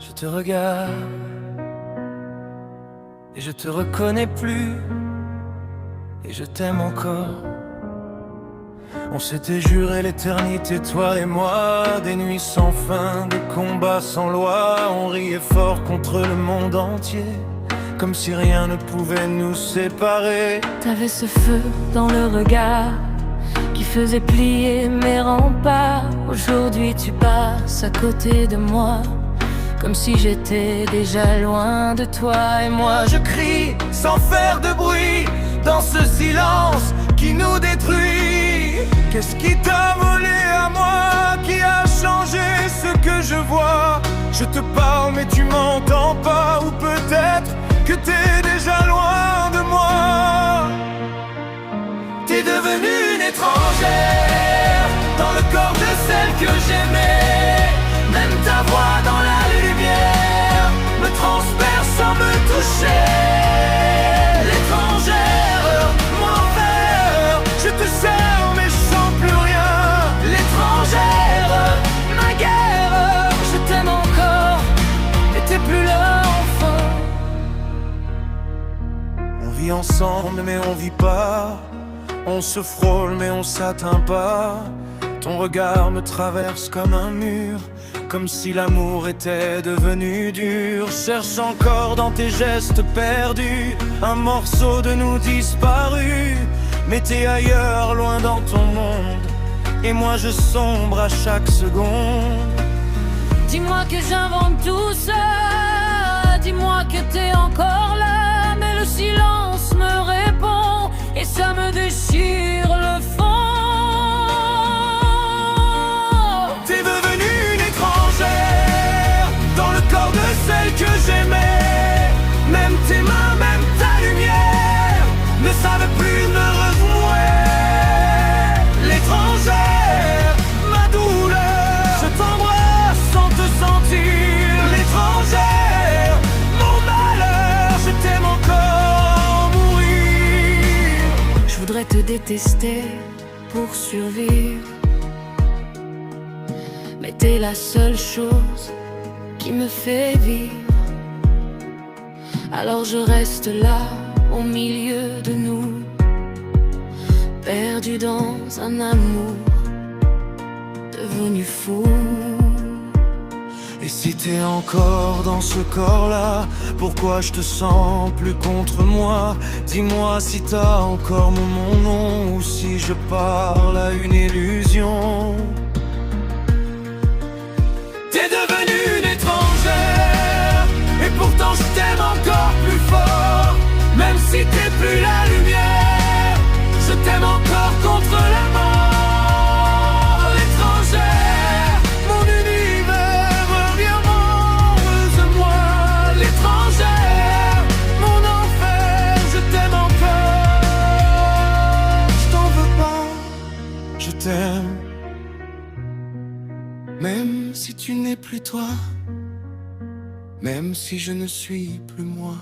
Je te regarde et je te reconnais plus, et je t'aime encore. On s'était juré l'éternité, toi et moi, des nuits sans fin, des combats sans loi. On riait fort contre le monde entier, comme si rien ne pouvait nous séparer. T'avais ce feu dans le regard qui faisait plier mes remparts. Aujourd'hui tu passes à côté de moi, comme si j'étais déjà loin de toi. Et moi Je crie sans faire de bruit dans ce silence qui nous détruit. Qu'est-ce qui t'a volé à moi, qui a changé ce que je vois? Je te parle mais tu m'entends pas, ou peut-être que t'es déjà loin de moi. T'es devenue une étrangère dans le corps de celle que j'aimais. Même ta voix dans la lumière me transperce sans me toucher. L'étrangère m'envers, je te sers mais je sens plus rien. L'étrangère, ma guerre, je t'aime encore, mais t'es plus là enfin. On vit ensemble mais on vit pas. On se frôle mais on s'atteint pas. Ton regard me traverse comme un mur, comme si l'amour était devenu dur. Cherche encore dans tes gestes perdus un morceau de nous disparu. Mais t'es ailleurs, loin dans ton monde, et moi je sombre à chaque seconde. Dis-moi que j'invente tout ça, dis-moi que t'es encore là. Mais le silence me répond et ça me déchire le fond. T'es devenue une étrangère dans le corps de celle que j'aimais. Même tes mains, même ta lumière ne savent plus me renouer. L'étrangère, ma douleur, je t'embrasse sans te sentir. L'étrangère, mon malheur, je t'aime encore mourir. Je voudrais te détester pour survivre, mais t'es la seule chose qui me fait vivre. Alors je reste là au milieu de nous, perdu dans un amour devenu fou. Et si t'es encore dans ce corps-là, pourquoi je te sens plus contre moi? Dis-moi si t'as encore mon nom, ou si je parle à une illusion. T'es devenue une étrangère, et pourtant je t'aime encore plus fort. Même si t'es plus la lumière, je t'aime encore contre la mort. L'étrangère, mon univers, reviens-moi. L'étrangère, mon enfer, je t'aime encore. Je t'en veux pas, je t'aime. Même si tu n'es plus toi, même si je ne suis plus moi.